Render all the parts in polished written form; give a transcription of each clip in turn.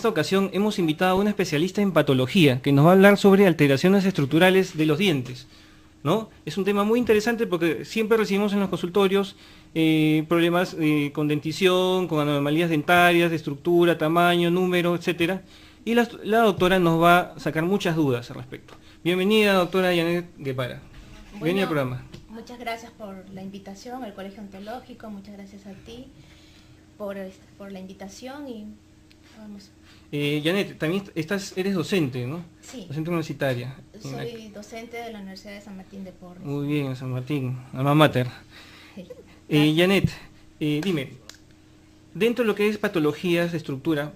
ocasión hemos invitado a una especialista en patología que nos va a hablar sobre alteraciones estructurales de los dientes, ¿no? Es un tema muy interesante porque siempre recibimos en los consultorios problemas con dentición, con anomalías dentarias, de estructura, tamaño, número, etcétera. Y la doctora nos va a sacar muchas dudas al respecto. Bienvenida, doctora Janet Guepara. Bienvenida al programa. Muchas gracias por la invitación al Colegio Ontológico, muchas gracias a ti por la invitación y vamos. Janet, también eres docente, ¿no? Sí. Docente universitaria. Soy docente de la Universidad de San Martín de Porres. Muy bien, San Martín, alma mater. Janet, dime, dentro de lo que es patologías de estructura,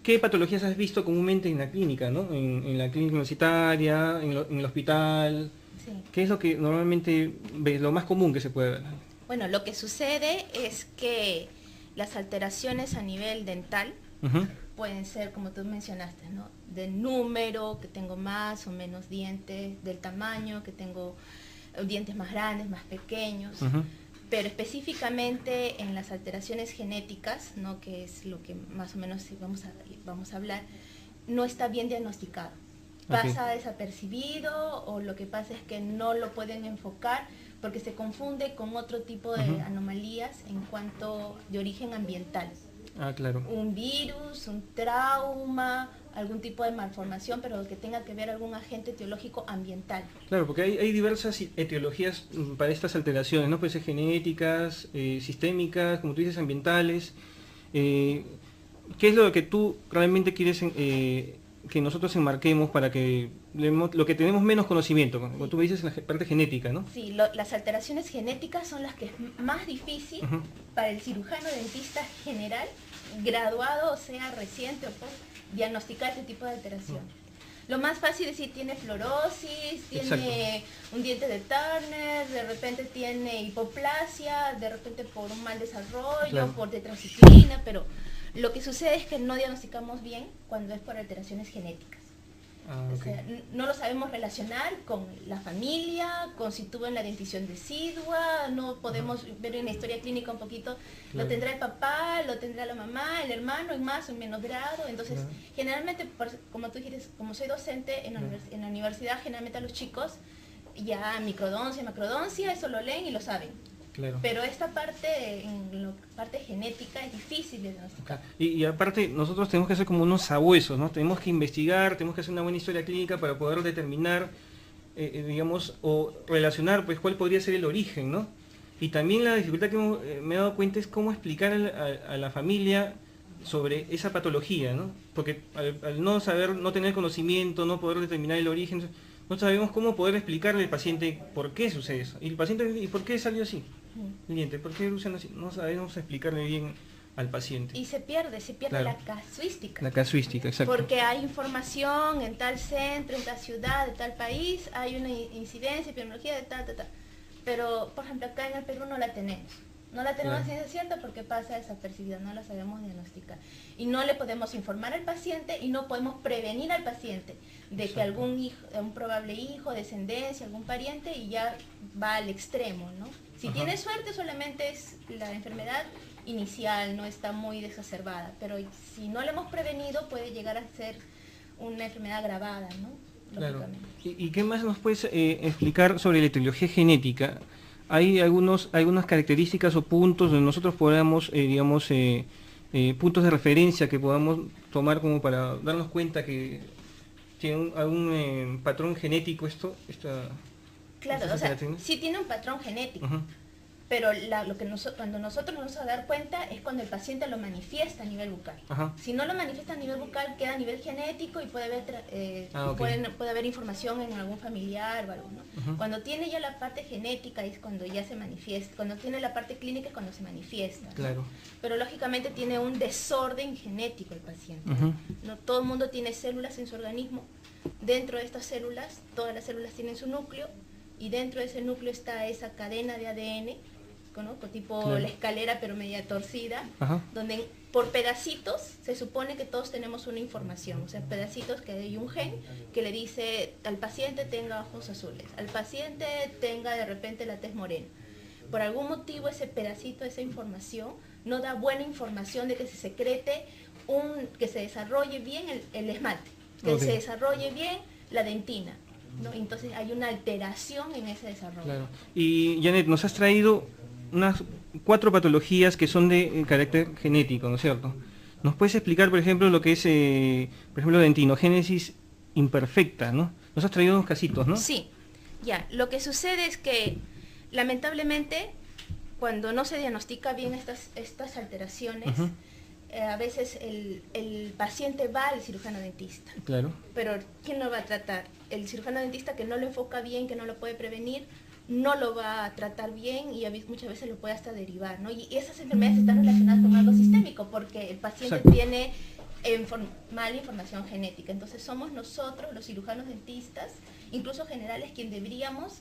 ¿qué patologías has visto comúnmente en la clínica, ¿no? En la clínica universitaria, en el hospital. Sí. ¿Qué es lo que normalmente ves, lo más común que se puede ver? Bueno, lo que sucede es que las alteraciones a nivel dental pueden ser, como tú mencionaste, ¿no? Del número, que tengo más o menos dientes, del tamaño, que tengo dientes más grandes, más pequeños. Pero específicamente en las alteraciones genéticas, ¿no? Que es lo que más o menos vamos a hablar, no está bien diagnosticado. Pasa desapercibido, o lo que pasa es que no lo pueden enfocar porque se confunde con otro tipo de anomalías en cuanto de origen ambiental. Ah, claro. Un virus, un trauma, algún tipo de malformación, pero que tenga que ver algún agente etiológico ambiental. Claro, porque hay diversas etiologías para estas alteraciones, ¿no? Puede ser genéticas, sistémicas, como tú dices, ambientales. ¿Qué es lo que tú realmente quieres que nosotros enmarquemos para que lo que tenemos menos conocimiento, como tú me dices, en la parte genética, ¿no? Sí, las alteraciones genéticas son las que es más difícil para el cirujano dentista general, graduado, o sea, reciente o post, diagnosticar este tipo de alteración. Lo más fácil es decir, tiene fluorosis, tiene un diente de Turner, de repente tiene hipoplasia, de repente por un mal desarrollo, por tetraciclina, pero lo que sucede es que no diagnosticamos bien cuando es por alteraciones genéticas. O sea, no lo sabemos relacionar con la familia, con si tuvo en la dentición decidua, no podemos ver en la historia clínica un poquito, lo tendrá el papá, lo tendrá la mamá, el hermano, en más o en menos grado. Entonces, generalmente, como tú dijiste, como soy docente en la universidad, generalmente a los chicos ya microdoncia, macrodoncia, eso lo leen y lo saben. Claro. Pero esta parte, en la parte genética, es difícil de diagnosticar. Y aparte, nosotros tenemos que hacer como unos sabuesos, ¿no? Tenemos que investigar, tenemos que hacer una buena historia clínica para poder determinar, digamos, o relacionar, pues, cuál podría ser el origen, ¿no? Y también la dificultad que me he dado cuenta es cómo explicar a la familia sobre esa patología, ¿no? Porque al no saber, no tener conocimiento, no poder determinar el origen, no sabemos cómo poder explicarle al paciente por qué sucede eso. Y el paciente, ¿y por qué salió así? El diente, ¿por qué luchan así? No sabemos explicarle bien al paciente. Y se pierde la casuística. La casuística, exacto. Porque hay información en tal centro, en tal ciudad, de tal país, hay una incidencia, epidemiología de tal. Pero, por ejemplo, acá en el Perú no la tenemos. No la tenemos ciencia cierta porque pasa desapercibida, no la sabemos diagnosticar. Y no le podemos informar al paciente y no podemos prevenir al paciente de que algún hijo, un probable hijo, descendencia, algún pariente, y ya va al extremo, ¿no? Si tiene suerte solamente es la enfermedad inicial, no está muy exacerbada, pero si no la hemos prevenido puede llegar a ser una enfermedad agravada, ¿no? Claro. ¿Y qué más nos puedes explicar sobre la etiología genética? ¿Hay algunas características o puntos donde nosotros podamos, digamos, puntos de referencia que podamos tomar como para darnos cuenta que tiene algún patrón genético Claro, o sea, sí tiene un patrón genético, pero cuando nosotros nos vamos a dar cuenta es cuando el paciente lo manifiesta a nivel bucal. Si no lo manifiesta a nivel bucal, queda a nivel genético y puede haber información en algún familiar o algo, ¿no? Cuando tiene ya la parte genética es cuando ya se manifiesta, cuando tiene la parte clínica es cuando se manifiesta, ¿no? Claro. Pero lógicamente tiene un desorden genético el paciente. No todo el mundo tiene células en su organismo. Dentro de estas células, todas las células tienen su núcleo, y dentro de ese núcleo está esa cadena de ADN, ¿no? Tipo la escalera pero media torcida, donde por pedacitos se supone que todos tenemos una información, o sea, pedacitos que hay un gen que le dice al paciente tenga ojos azules, al paciente tenga de repente la tez morena. Por algún motivo ese pedacito, esa información, no da buena información de que se secrete que se desarrolle bien el esmalte, que se desarrolle bien la dentina, ¿no? Entonces hay una alteración en ese desarrollo. Claro. Y Janet, nos has traído unas 4 patologías que son de carácter genético, ¿no es cierto? ¿Nos puedes explicar, por ejemplo, lo que es, por ejemplo, dentinogénesis imperfecta, ¿no? Nos has traído unos casitos, ¿no? Sí, ya. Lo que sucede es que, lamentablemente, cuando no se diagnostica bien estas alteraciones, a veces el paciente va al cirujano dentista. Claro. Pero ¿quién lo va a tratar? El cirujano dentista, que no lo enfoca bien, que no lo puede prevenir, no lo va a tratar bien y muchas veces lo puede hasta derivar, ¿no? Y esas enfermedades están relacionadas con algo sistémico, porque el paciente tiene mala información genética. Entonces somos nosotros, los cirujanos dentistas, incluso generales, quien deberíamos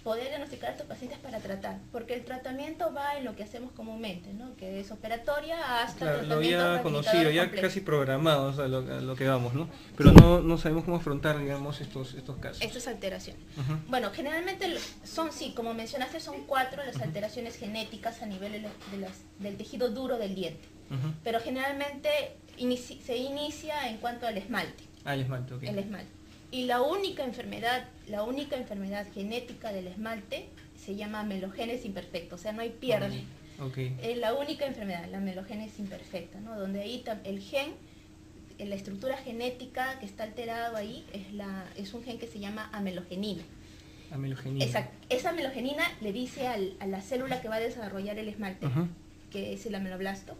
poder diagnosticar a estos pacientes para tratar, porque el tratamiento va en lo que hacemos comúnmente, ¿no? Que es operatoria hasta tratamiento. Lo había conocido, ya complejo. Casi programados a lo que vamos, ¿no? Pero no sabemos cómo afrontar, digamos, estos casos. Estas alteraciones. Bueno, generalmente son, sí, como mencionaste, son 4 las alteraciones genéticas a nivel del tejido duro del diente. Pero generalmente se inicia en cuanto al esmalte. El esmalte, ok. El esmalte. Y la única enfermedad genética del esmalte se llama amelogénesis imperfecta, o sea, no hay pierde. Es la única enfermedad, la amelogénesis imperfecta, ¿no? Donde ahí el gen, la estructura genética que está alterado ahí, es un gen que se llama amelogenina. Esa amelogenina le dice a la célula que va a desarrollar el esmalte, que es el ameloblasto,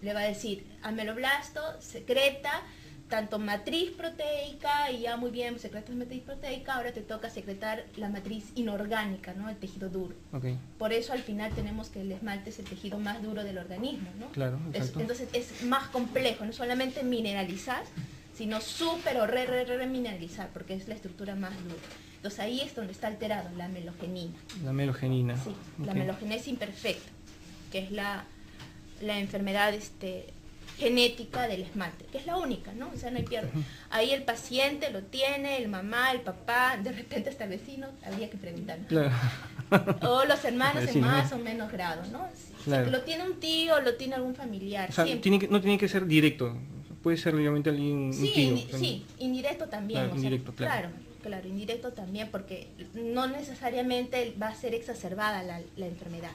le va a decir, ameloblasto, secreta tanto matriz proteica, y ya muy bien, secretas matriz proteica, ahora te toca secretar la matriz inorgánica, ¿no? El tejido duro. Por eso al final tenemos que el esmalte es el tejido más duro del organismo, ¿no? Claro, entonces es más complejo, no solamente mineralizar, sino súper o remineralizar, porque es la estructura más dura. Entonces ahí es donde está alterado la amelogenina. La amelogenina. Sí, la amelogenesis imperfecta, que es la enfermedad genética del esmalte, que es la única, ¿no? O sea, no hay pierde. Ahí el paciente lo tiene, el mamá, el papá, de repente hasta el vecino, habría que preguntar, ¿no? Claro. O los hermanos en más o menos grado, ¿no? Si lo tiene un tío, lo tiene algún familiar. O sea, no tiene que ser directo, puede ser obviamente alguien, un tío. Sí, indirecto también. Claro, indirecto, claro, indirecto también, porque no necesariamente va a ser exacerbada la enfermedad.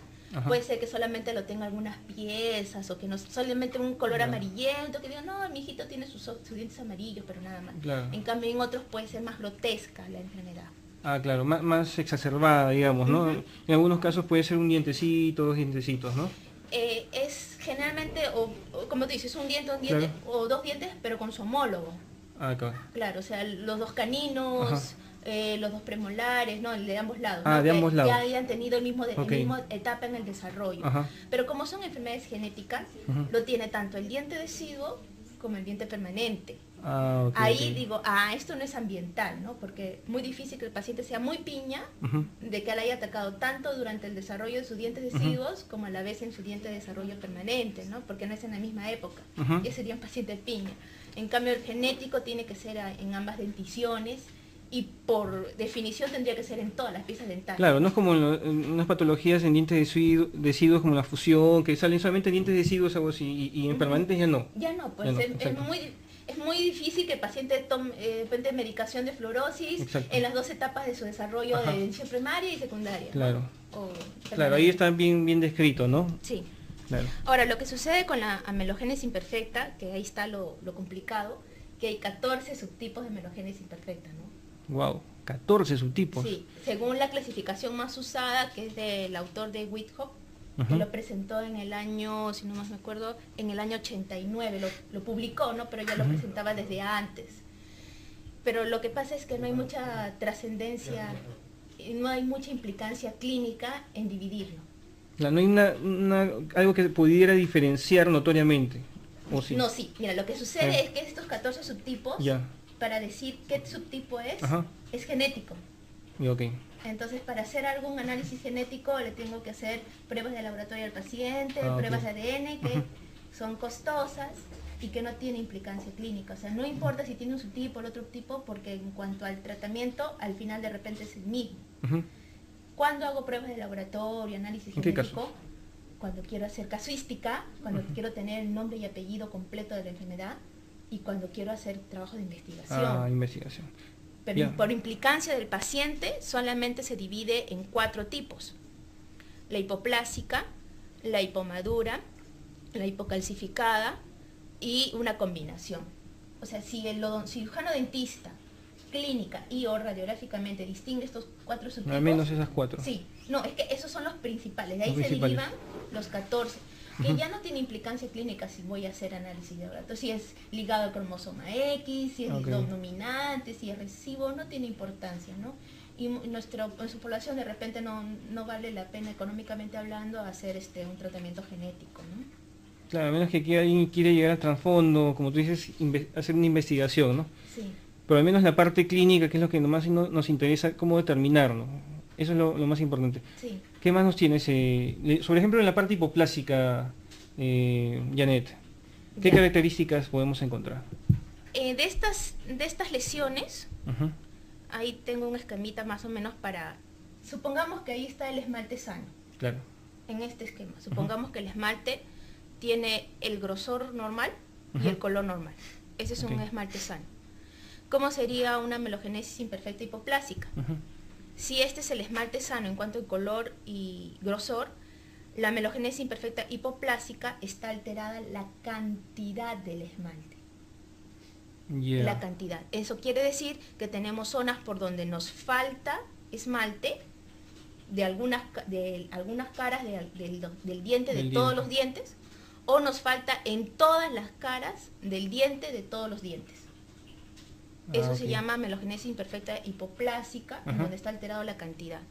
Puede ser que solamente lo tenga algunas piezas, o que no solamente un color amarillento, que diga, no, mi hijito tiene sus dientes amarillos, pero nada más. En cambio, en otros puede ser más grotesca la enfermedad. Ah, claro, más exacerbada, digamos, ¿no? En algunos casos puede ser un dientecito, 2 dientecitos, ¿no? Es generalmente, o como tú dices, un diente o 2 dientes, pero con su homólogo. Ah, claro. Claro, o sea, los 2 caninos, los 2 premolares, ¿no? De ambos lados. Ah, ¿no? de ambos lados. Ya hayan tenido el mismo etapa en el desarrollo. Pero como son enfermedades genéticas, lo tiene tanto el diente deciduo como el diente permanente. Ahí digo, esto no es ambiental, ¿no? Porque es muy difícil que el paciente sea muy piña, de que le haya atacado tanto durante el desarrollo de sus dientes deciduos como a la vez en su diente de desarrollo permanente, ¿no? Porque no es en la misma época. Ya sería un paciente piña. En cambio, el genético tiene que ser en ambas denticiones, y por definición tendría que ser en todas las piezas dentales. Claro, no es como en unas patologías en dientes deciduos como la fusión, que salen solamente dientes deciduos, algo así, y en permanentes ya no. Ya no, pues es muy difícil que el paciente tome medicación de fluorosis en las 2 etapas de su desarrollo de dentición primaria y secundaria. Claro. Claro, ahí está bien descrito, ¿no? Sí. Claro. Ahora, lo que sucede con la amelogénesis imperfecta, que ahí está lo complicado, que hay 14 subtipos de amelogénesis imperfecta, ¿no? Wow, 14 subtipos. Sí, según la clasificación más usada, que es del autor de Whithoff, que lo presentó en el año, si no más me acuerdo, en el año 89, lo publicó, ¿no? Pero ya lo presentaba desde antes. Pero lo que pasa es que no hay mucha trascendencia, no hay mucha implicancia clínica en dividirlo. No hay algo que pudiera diferenciar notoriamente, ¿o sí? No, sí. Mira, lo que sucede es que estos 14 subtipos, para decir qué subtipo es genético. Entonces, para hacer algún análisis genético le tengo que hacer pruebas de laboratorio al paciente, pruebas de ADN que son costosas y que no tienen implicancia clínica. O sea, no importa si tiene un subtipo o el otro tipo, porque en cuanto al tratamiento, al final de repente es el mismo. ¿Cuándo hago pruebas de laboratorio, análisis genético? cuando quiero hacer casuística, cuando quiero tener el nombre y apellido completo de la enfermedad y cuando quiero hacer trabajo de investigación. Ah, investigación. Pero por implicancia del paciente solamente se divide en 4 tipos: la hipoplásica, la hipomadura, la hipocalcificada y una combinación. O sea, si el cirujano dentista, clínica y o radiográficamente distingue estos 4 subtipos... Al menos esas 4. Sí, no, es que esos son los principales, de ahí se derivan los 14, que ya no tiene implicancia clínica si voy a hacer análisis de laboratorio, si es ligado al cromosoma X, si es dominante, si es recesivo, no tiene importancia, ¿no? Y en su población de repente no vale la pena económicamente hablando hacer un tratamiento genético, ¿no? Claro, a menos que alguien quiera llegar al trasfondo, como tú dices, hacer una investigación, ¿no? Sí. Pero al menos la parte clínica, que es lo que más nos interesa, cómo determinarlo. Eso es lo más importante. Sí. ¿Qué más nos tienes? Por ejemplo, en la parte hipoplásica, Janet, ¿qué características podemos encontrar? De estas lesiones, ahí tengo un esquemita más o menos para... Supongamos que ahí está el esmalte sano. Claro. En este esquema, supongamos que el esmalte tiene el grosor normal y el color normal. Ese es un esmalte sano. ¿Cómo sería una melogenesis imperfecta hipoplásica? Si este es el esmalte sano en cuanto a color y grosor, la melogenesis imperfecta hipoplásica está alterada la cantidad del esmalte. La cantidad. Eso quiere decir que tenemos zonas por donde nos falta esmalte de algunas caras del diente, de todos los dientes, o nos falta en todas las caras del diente de todos los dientes. Eso se llama melogenesis imperfecta hipoplásica, en donde está alterado la cantidad.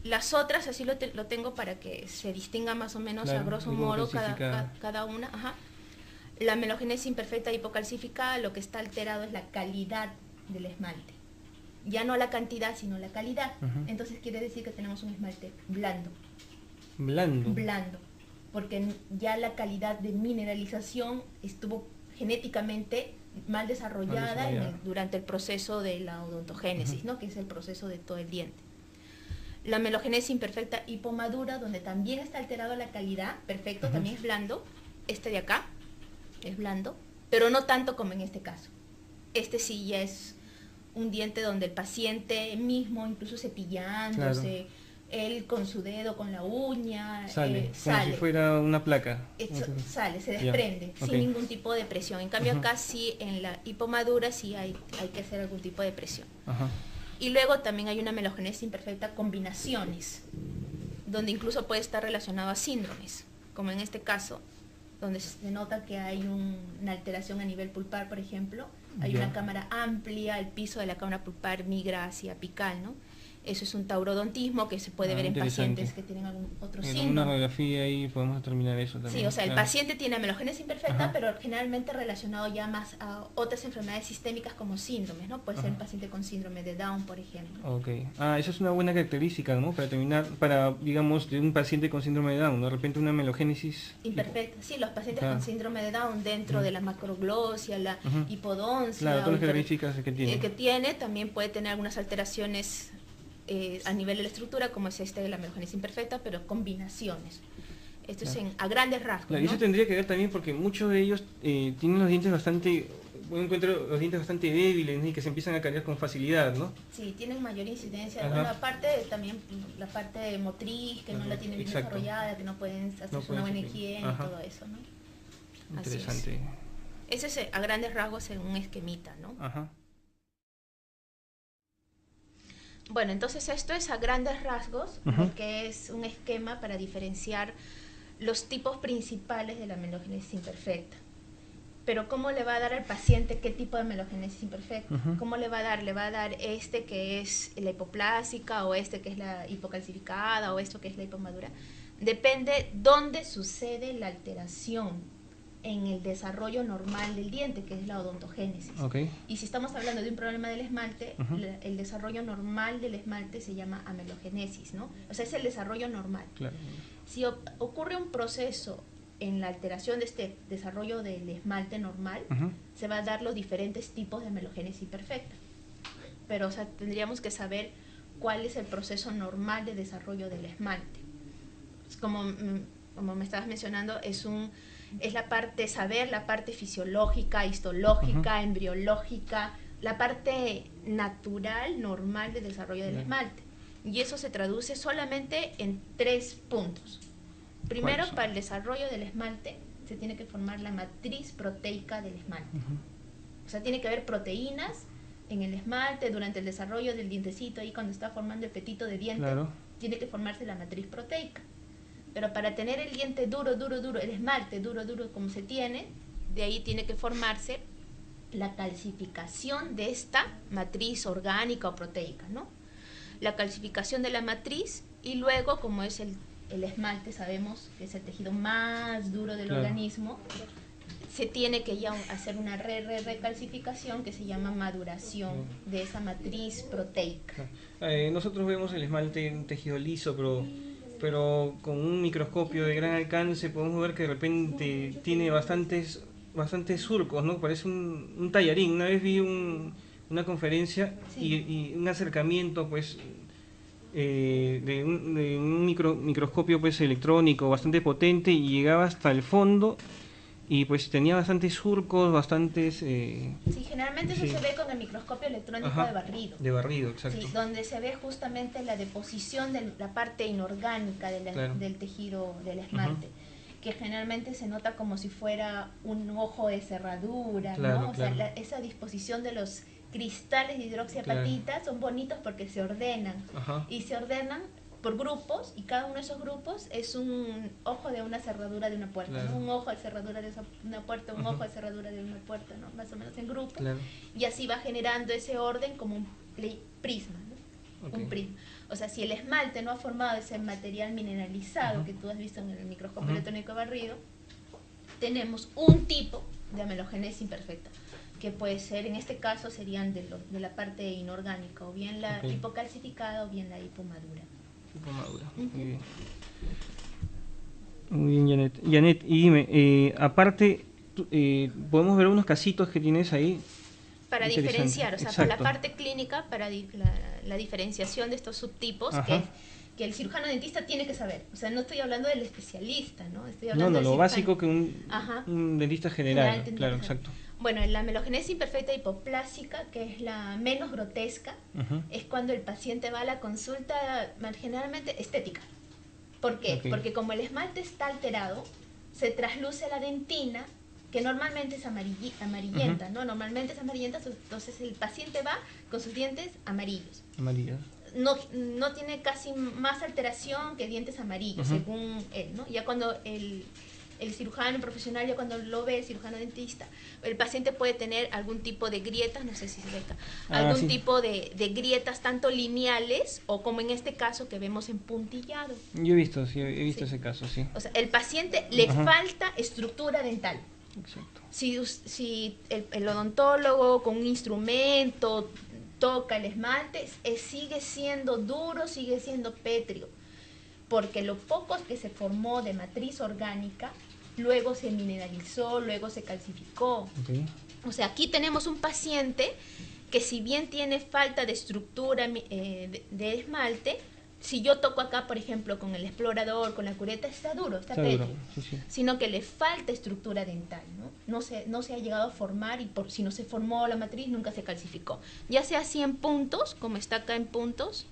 Las otras, así lo tengo para que se distinga más o menos, a grosso modo cada una. La melogenesis imperfecta hipocalcificada, lo que está alterado es la calidad del esmalte. Ya no la cantidad, sino la calidad. Entonces quiere decir que tenemos un esmalte blando. ¿Blando? Blando. Porque ya la calidad de mineralización estuvo genéticamente mal desarrollada durante el proceso de la odontogénesis, ¿no? Que es el proceso de todo el diente. La melogenesis imperfecta hipomadura, donde también está alterada la calidad, perfecto, también es blando. Este de acá es blando, pero no tanto como en este caso. Este sí ya es un diente donde el paciente mismo, incluso cepillándose, él con su dedo, con la uña, sale. Como si fuera una placa. Sale, se desprende, sin ningún tipo de presión. En cambio acá sí, en la hipomadura sí hay que hacer algún tipo de presión. Y luego también hay una melogenesis imperfecta combinaciones, donde incluso puede estar relacionado a síndromes, como en este caso, donde se nota que hay una alteración a nivel pulpar, por ejemplo. Hay una cámara amplia, el piso de la cámara pulpar migra hacia apical, ¿no? Eso es un taurodontismo que se puede ver en pacientes que tienen algún otro síndrome. En una radiografía ahí podemos determinar eso también. Sí, o sea, el paciente tiene melogenesis imperfecta, pero generalmente relacionado ya más a otras enfermedades sistémicas como síndromes, ¿no? Puede ser un paciente con síndrome de Down, por ejemplo. Ok. Esa es una buena característica, ¿no? Para, digamos, de un paciente con síndrome de Down, de repente una melogénesis imperfecta. Sí, los pacientes con síndrome de Down, dentro de la macroglosia, la hipodoncia, todas las características que tiene. También puede tener algunas alteraciones a nivel de la estructura, como es de la melogenesis imperfecta, pero combinaciones. Esto es a grandes rasgos. Y eso tendría que ver también porque muchos de ellos tienen los dientes bastante, los dientes bastante débiles, ¿no? Y que se empiezan a caer con facilidad, ¿no? Sí, tienen mayor incidencia. Bueno, aparte también la parte motriz, que no la tienen bien desarrollada, que no pueden hacer una buena higiene y todo eso, ¿no? Interesante. Ese es a grandes rasgos en un esquemita, ¿no? Bueno, entonces esto es a grandes rasgos, porque es un esquema para diferenciar los tipos principales de la melogenesis imperfecta. Pero ¿cómo le va a dar al paciente qué tipo de melogenesis imperfecta? ¿Cómo le va a dar? ¿Le va a dar este que es la hipoplásica, o este que es la hipocalcificada, o esto que es la hipomadura? Depende dónde sucede la alteración en el desarrollo normal del diente, que es la odontogénesis. Y si estamos hablando de un problema del esmalte, el desarrollo normal del esmalte se llama amelogenesis, ¿no? O sea, es el desarrollo normal. Si ocurre un proceso en la alteración de este desarrollo del esmalte normal, se va a dar los diferentes tipos de amelogénesis imperfecta. Pero, o sea, tendríamos que saber cuál es el proceso normal de desarrollo del esmalte. Es como como me estabas mencionando, es la parte saber, la parte fisiológica, histológica, embriológica, la parte natural, normal del desarrollo del esmalte. Y eso se traduce solamente en 3 puntos. Primero, para el desarrollo del esmalte, se tiene que formar la matriz proteica del esmalte. O sea, tiene que haber proteínas en el esmalte durante el desarrollo del dientecito, ahí cuando está formando el petito de diente, tiene que formarse la matriz proteica. Pero para tener el diente duro, el esmalte duro como se tiene, de ahí tiene que formarse la calcificación de esta matriz orgánica o proteica, ¿no? La calcificación de la matriz, y luego, como es el esmalte, sabemos que es el tejido más duro del organismo, se tiene que ya hacer una recalcificación que se llama maduración de esa matriz proteica. Nosotros vemos el esmalte en un tejido liso, pero con un microscopio de gran alcance podemos ver que de repente tiene bastantes surcos, ¿no? Parece un tallarín. Una vez vi una conferencia y un acercamiento, pues, de un microscopio, pues, electrónico bastante potente, y llegaba hasta el fondo y pues tenía bastantes surcos, bastantes... Sí, generalmente eso se ve con el microscopio electrónico de barrido. De barrido, exacto. Sí, donde se ve justamente la deposición de la parte inorgánica del tejido del esmalte, que generalmente se nota como si fuera un ojo de cerradura, ¿no? O sea, esa disposición de los cristales de hidroxiapatita son bonitos porque se ordenan, y se ordenan por grupos, y cada uno de esos grupos es un ojo de una cerradura de una puerta, ¿no? Un ojo de cerradura de una puerta, un ojo de cerradura de una puerta, ¿no? Más o menos en grupos, y así va generando ese orden como un prisma, ¿no? Un prisma. O sea, si el esmalte no ha formado ese material mineralizado que tú has visto en el microscopio electrónico barrido, tenemos un tipo de amelogénesis imperfecta, que puede ser, en este caso serían de la parte inorgánica, o bien la hipocalcificada o bien la hipomadura. Muy bien. Muy bien, Janet. Janet, y dime, aparte, podemos ver unos casitos que tienes ahí. Para diferenciar, o sea, para la parte clínica, para la diferenciación de estos subtipos, que el cirujano dentista tiene que saber. O sea, no estoy hablando del especialista, ¿no? Estoy hablando lo básico que un dentista general, claro, exacto. Bueno, la amelogénesis imperfecta hipoplásica, que es la menos grotesca, es cuando el paciente va a la consulta generalmente estética. ¿Por qué? Porque como el esmalte está alterado, se trasluce la dentina, que normalmente es amarillenta, ¿no? Normalmente es amarillenta, entonces el paciente va con sus dientes amarillos. No tiene casi más alteración que dientes amarillos, según él, ¿no? Ya cuando el cirujano profesional, ya cuando lo ve, el cirujano dentista, el paciente puede tener algún tipo de grietas, no sé si se ve acá, algún tipo de grietas tanto lineales o como en este caso que vemos en puntillado. Yo he visto ese caso, sí. O sea, el paciente le falta estructura dental. Exacto. Si el odontólogo con un instrumento toca el esmalte, sigue siendo duro, sigue siendo pétreo, porque lo poco que se formó de matriz orgánica, luego se mineralizó, luego se calcificó. O sea, aquí tenemos un paciente que, si bien tiene falta de estructura de esmalte, si yo toco acá, por ejemplo, con el explorador, con la cureta, está duro, está pétreo, sino que le falta estructura dental, ¿no? No se ha llegado a formar, y si no se formó la matriz, nunca se calcificó. Ya sea así en puntos, como está acá en puntos,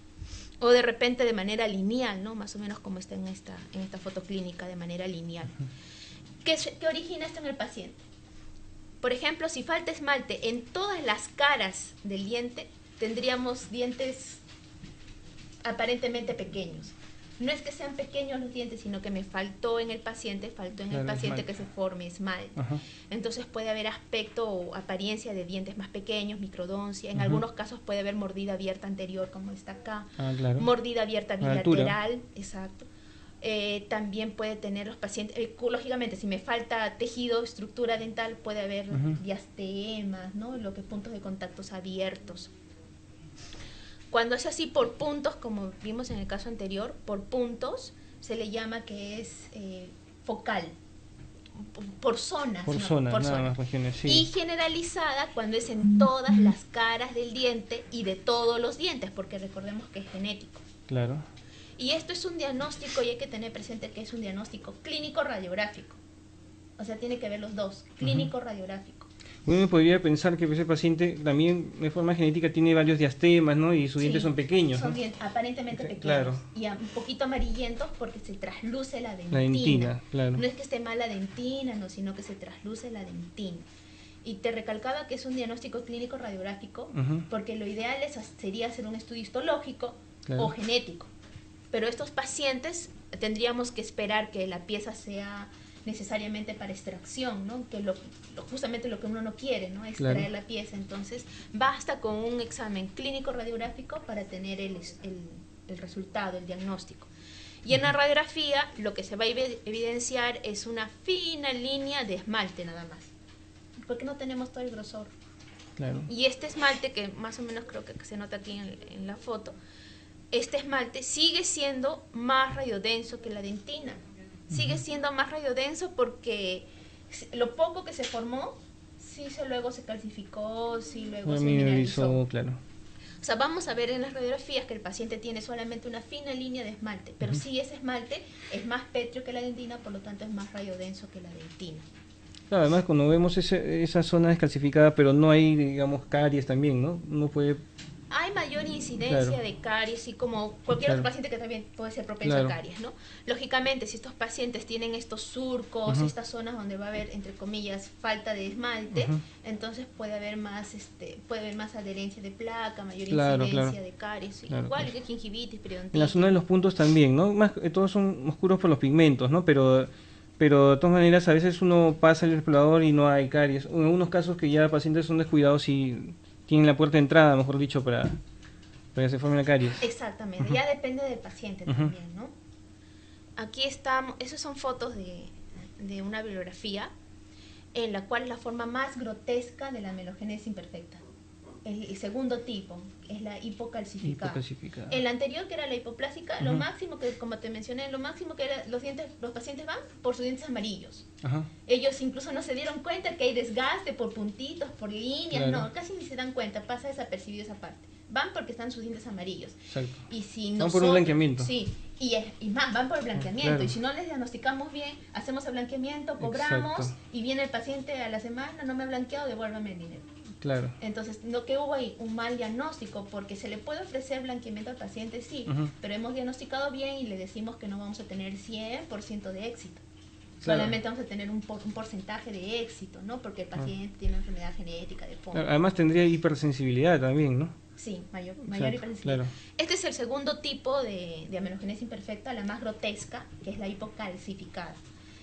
o de repente de manera lineal, ¿no? Más o menos como está en esta foto clínica, de manera lineal. ¿Qué origina esto en el paciente? Por ejemplo, si falta esmalte en todas las caras del diente, tendríamos dientes aparentemente pequeños. No es que sean pequeños los dientes, sino que me faltó en el paciente que se forme esmalte. Entonces puede haber aspecto o apariencia de dientes más pequeños, microdoncia. En algunos casos puede haber mordida abierta anterior, como está acá. Mordida abierta bilateral, exacto. También puede tener los pacientes, lógicamente, si me falta tejido, estructura dental, puede haber diastemas, ¿no? Lo que es puntos de contactos abiertos. Cuando es así por puntos, como vimos en el caso anterior, por puntos, se le llama que es focal, por zonas. Por zonas. Y generalizada cuando es en todas las caras del diente y de todos los dientes, porque recordemos que es genético. Claro. Y esto es un diagnóstico y hay que tener presente que es un diagnóstico clínico radiográfico. O sea, tiene que ver los dos, clínico radiográfico. Uno podría pensar que ese paciente también de forma genética tiene varios diastemas, ¿no? Y sus dientes son pequeños, son ¿no? Aparentemente pequeños. Claro. Y un poquito amarillentos porque se trasluce la dentina. La dentina, claro. No es que esté mal la dentina, no, sino que se trasluce la dentina. Y te recalcaba que es un diagnóstico clínico radiográfico porque lo ideal sería hacer un estudio histológico o genético. Pero estos pacientes tendríamos que esperar que la pieza sea necesariamente para extracción, ¿no? Que justamente lo que uno no quiere, ¿no? Extraer la pieza. Entonces basta con un examen clínico radiográfico para tener el resultado, el diagnóstico. Y en la radiografía lo que se va a evidenciar es una fina línea de esmalte nada más, porque no tenemos todo el grosor. Claro. Y este esmalte, que más o menos creo que se nota aquí en la foto, este esmalte sigue siendo más radiodenso que la dentina. Sigue siendo más radiodenso porque lo poco que se formó, luego se calcificó, luego se mineralizó. Claro. O sea, vamos a ver en las radiografías que el paciente tiene solamente una fina línea de esmalte, pero sí ese esmalte es más pétreo que la dentina, por lo tanto es más radiodenso que la dentina. Claro, además cuando vemos esa zona descalcificada, pero no hay, digamos, caries también, ¿no? Uno puede... Hay mayor incidencia de caries y como cualquier otro paciente que también puede ser propenso a caries, ¿no? Lógicamente, si estos pacientes tienen estos surcos, estas zonas donde va a haber, entre comillas, falta de esmalte, entonces puede haber más adherencia de placa, mayor incidencia de caries, igual que gingivitis, periodontitis. En la zona de los puntos también, ¿no? Todos son oscuros por los pigmentos, ¿no? Pero de todas maneras a veces uno pasa el explorador y no hay caries. En algunos casos que ya pacientes son descuidados y tienen la puerta de entrada, mejor dicho, para que se forme la caries. Exactamente, ya depende del paciente también, ¿no? Aquí estamos, esas son fotos de una bibliografía en la cual es la forma más grotesca de la amelogénesis imperfecta. El segundo tipo es la hipocalcificada. El anterior, que era la hipoplásica, lo máximo que, como te mencioné, lo máximo que era los pacientes van por sus dientes amarillos. Ellos incluso no se dieron cuenta que hay desgaste por puntitos, por líneas, no, casi ni se dan cuenta, pasa desapercibido esa parte. Van porque están sus dientes amarillos. Exacto. Y si van por un blanqueamiento. Sí, y van por el blanqueamiento. Y si no les diagnosticamos bien, hacemos el blanqueamiento, cobramos, y viene el paciente a la semana, no me ha blanqueado, devuélvame el dinero. Claro. Entonces, no que hubo ahí un mal diagnóstico, porque se le puede ofrecer blanqueamiento al paciente, sí, pero hemos diagnosticado bien y le decimos que no vamos a tener 100% de éxito. Solamente vamos a tener un porcentaje de éxito, ¿no? Porque el paciente tiene una enfermedad genética de fondo. Además tendría hipersensibilidad también, ¿no? Sí, mayor hipersensibilidad. Este es el segundo tipo de amelogénesis imperfecta, la más grotesca, que es la hipocalcificada.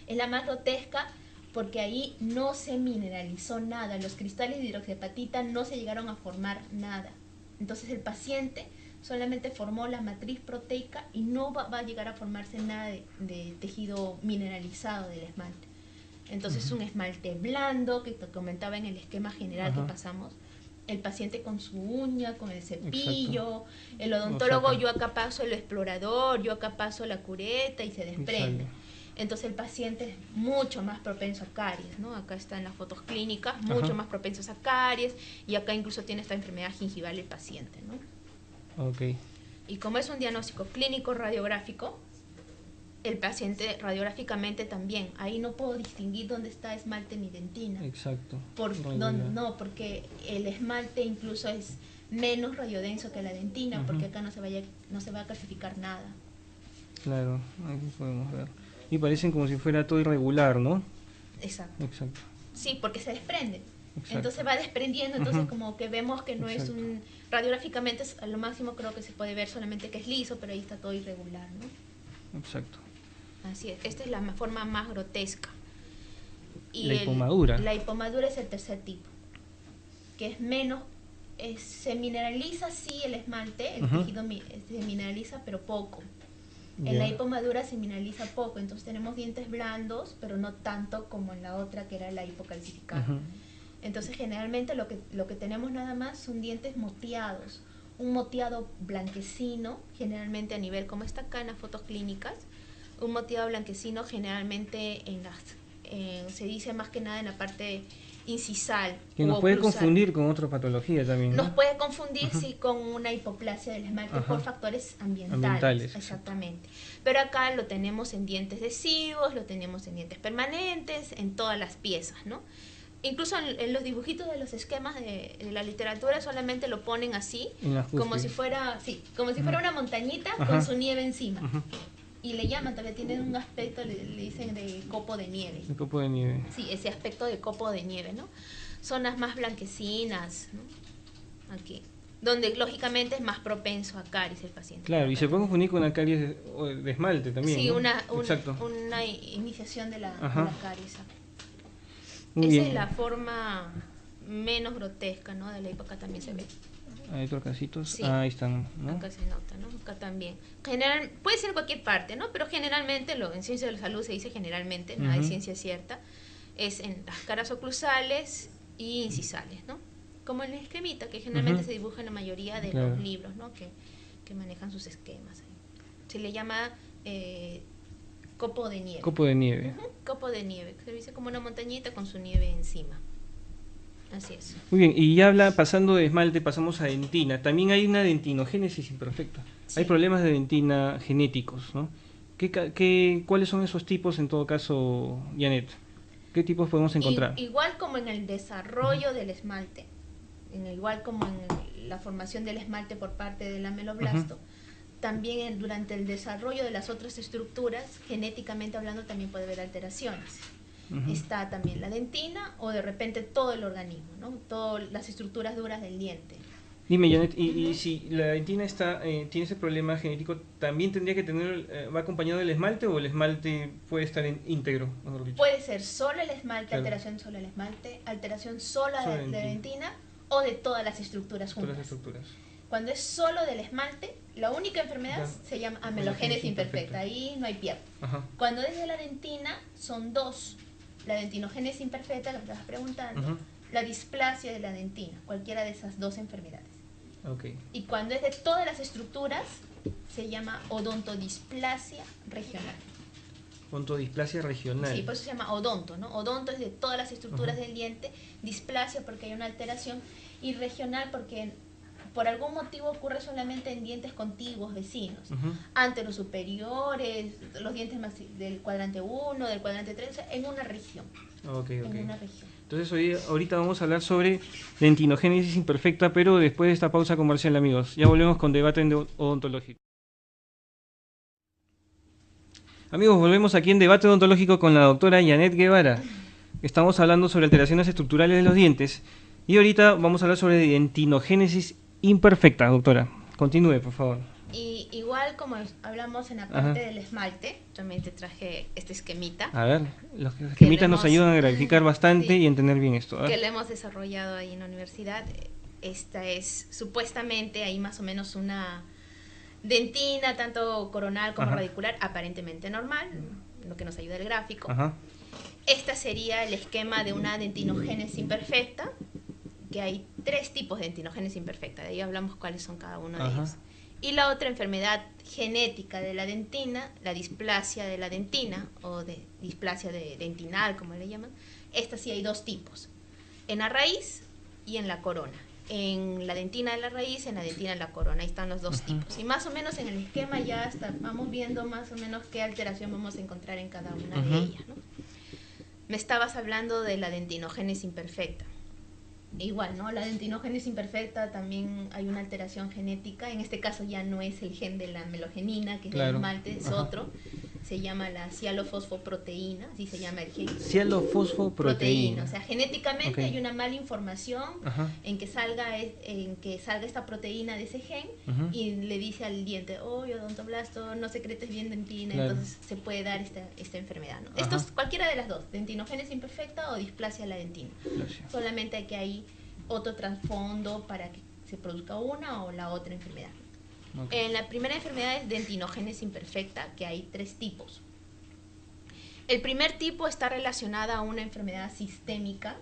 Es la más grotesca porque ahí no se mineralizó nada, los cristales de hidroxiapatita no se llegaron a formar nada. Entonces el paciente solamente formó la matriz proteica y no va a llegar a formarse nada de tejido mineralizado del esmalte. Entonces es un esmalte blando, que te comentaba en el esquema general que pasamos. El paciente con su uña, con el cepillo, el odontólogo, yo acá paso el explorador, yo acá paso la cureta y se desprende. Entonces el paciente es mucho más propenso a caries, ¿no? Acá están las fotos clínicas, mucho más propensos a caries, y acá incluso tiene esta enfermedad gingival el paciente, ¿no? Okay. Y como es un diagnóstico clínico radiográfico, el paciente radiográficamente también, ahí no puedo distinguir dónde está esmalte ni dentina. Exacto. Porque el esmalte incluso es menos radiodenso que la dentina, porque acá no se va a calcificar nada. Claro, aquí podemos ver. Y parecen como si fuera todo irregular, ¿no? Exacto. Exacto. Sí, porque se desprende. Exacto. Entonces va desprendiendo, entonces como que vemos que no es un... Radiográficamente a lo máximo creo que se puede ver solamente que es liso, pero ahí está todo irregular, ¿no? Exacto. Así es, esta es la forma más grotesca. Y la hipomadura. La hipomadura es el tercer tipo, que es menos... se mineraliza sí el esmalte, el tejido se mineraliza pero poco. En la hipomadura se mineraliza poco, entonces tenemos dientes blandos, pero no tanto como en la otra que era la hipocalcificada. Entonces generalmente lo que tenemos nada más son dientes moteados, un moteado blanquecino, generalmente a nivel como está acá en las fotos clínicas, un moteado blanquecino generalmente se dice más que nada en la parte incisal que nos u puede oclusal. confundir con otra patología también, ¿no? Nos puede confundir, sí, con una hipoplasia del esmalte por factores ambientales. Exactamente. Pero acá lo tenemos en dientes decisivos, lo tenemos en dientes permanentes, en todas las piezas, ¿no? Incluso en los dibujitos de los esquemas de la literatura solamente lo ponen así, como si fuera, como si fuera una montañita con su nieve encima. Y le llaman, todavía tienen un aspecto, le dicen de copo de nieve. El copo de nieve. Sí, ese aspecto de copo de nieve, ¿no? Zonas más blanquecinas, ¿no? Aquí, donde lógicamente es más propenso a caries el paciente. Claro, y se puede confundir con una caries de esmalte también, sí, ¿no? una iniciación de la caries. Muy Esa bien. es la forma menos grotesca, ¿no? De la hipo, acá también se ve. Hay otros casitos. Sí. Ahí están, ¿no? Acá se nota, ¿no? Acá también. Puede ser en cualquier parte, ¿no? Pero generalmente, en ciencia de la salud se dice generalmente, no hay ciencia cierta, es en las caras oclusales y incisales, ¿no? Como en el esquemita, que generalmente se dibuja en la mayoría de los libros, ¿no? Que manejan sus esquemas. Se le llama copo de nieve. Copo de nieve. Copo de nieve, que se dice como una montañita con su nieve encima. Así es. Muy bien, y ya pasando de esmalte, pasamos a dentina. También hay una dentinogénesis imperfecta. Sí. Hay problemas de dentina genéticos, ¿no? ¿Cuáles son esos tipos en todo caso, Janet? ¿Qué tipos podemos encontrar? Igual como en el desarrollo del esmalte, igual como en la formación del esmalte por parte del ameloblasto, también durante el desarrollo de las otras estructuras, genéticamente hablando, también puede haber alteraciones. Está también la dentina o de repente todo el organismo, ¿no? Todas las estructuras duras del diente. Dime, Janet, y si la dentina tiene ese problema genético, ¿también tendría que va acompañado del esmalte o el esmalte puede estar íntegro, mejor dicho? Puede ser solo el esmalte, alteración solo el esmalte, alteración sola de dentina o de todas las estructuras juntas. Todas las estructuras. Cuando es solo del esmalte, la única enfermedad se llama amelogénesis imperfecta, ahí no hay pierde. Cuando es de la dentina, son dos. La dentinogénesis imperfecta, lo que estabas preguntando, la displasia de la dentina, cualquiera de esas dos enfermedades. Y cuando es de todas las estructuras, se llama odontodisplasia regional. Odontodisplasia regional. Sí, por eso se llama odonto, ¿no? Odonto es de todas las estructuras del diente, displasia porque hay una alteración, y regional porque por algún motivo ocurre solamente en dientes contiguos, vecinos. Anteros superiores, los dientes más del cuadrante 1, del cuadrante 3, en una región. En una región. Entonces ahorita vamos a hablar sobre dentinogénesis imperfecta, pero después de esta pausa comercial, amigos. Ya volvemos con debate odontológico. Amigos, volvemos aquí en debate odontológico con la doctora Janet Guevara. Estamos hablando sobre alteraciones estructurales de los dientes y ahorita vamos a hablar sobre dentinogénesis imperfecta, doctora. Continúe, por favor. Y igual como hablamos en la parte del esmalte, también te traje este esquemita. A ver, los esquemitas nos ayudan a graficar bastante y entender bien esto. Que lo hemos desarrollado ahí en la universidad. Esta es supuestamente ahí más o menos una dentina, tanto coronal como radicular, aparentemente normal, lo que nos ayuda el gráfico. Este sería el esquema de una dentinogénesis imperfecta, que hay 3 tipos de dentinogénesis imperfecta, de ahí hablamos cuáles son cada uno de ellos. Y la otra enfermedad genética de la dentina, la displasia de la dentina, o de displasia dentinal, como le llaman, esta sí hay 2 tipos, en la raíz y en la corona. En la dentina de la raíz, en la dentina de la corona, ahí están los 2 tipos. Y más o menos en el esquema ya vamos viendo más o menos qué alteración vamos a encontrar en cada una de ellas, ¿no? Me estabas hablando de la dentinogénesis imperfecta. Igual, ¿no? La dentinogénesis imperfecta también hay una alteración genética. En este caso ya no es el gen de la melogenina, que es el esmalte, es otro. Se llama la cialofosfoproteína, así se llama el gen. Cialofosfoproteína. O sea, genéticamente hay una mala información en que salga esta proteína de ese gen y le dice al diente, odontoblasto, no secretes bien dentina, entonces se puede dar esta enfermedad, ¿no? Esto es cualquiera de las dos, dentinogénesis imperfecta o displasia de la dentina. Solamente que hay otro trasfondo para que se produzca una o la otra enfermedad. En la primera enfermedad es dentinogénesis imperfecta, que hay 3 tipos. El primer tipo está relacionada a una enfermedad sistémica,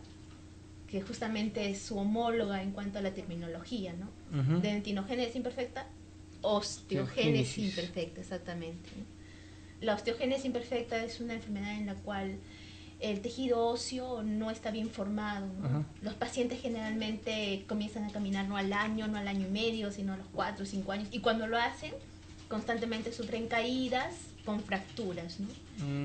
que justamente es su homóloga en cuanto a la terminología, ¿no? De dentinogénesis imperfecta, osteogénesis imperfecta, exactamente. La osteogénesis imperfecta es una enfermedad en la cual el tejido óseo no está bien formado, ¿no? Los pacientes generalmente comienzan a caminar no al año y medio, sino a los 4 o 5 años. Y cuando lo hacen, constantemente sufren caídas con fracturas, ¿no?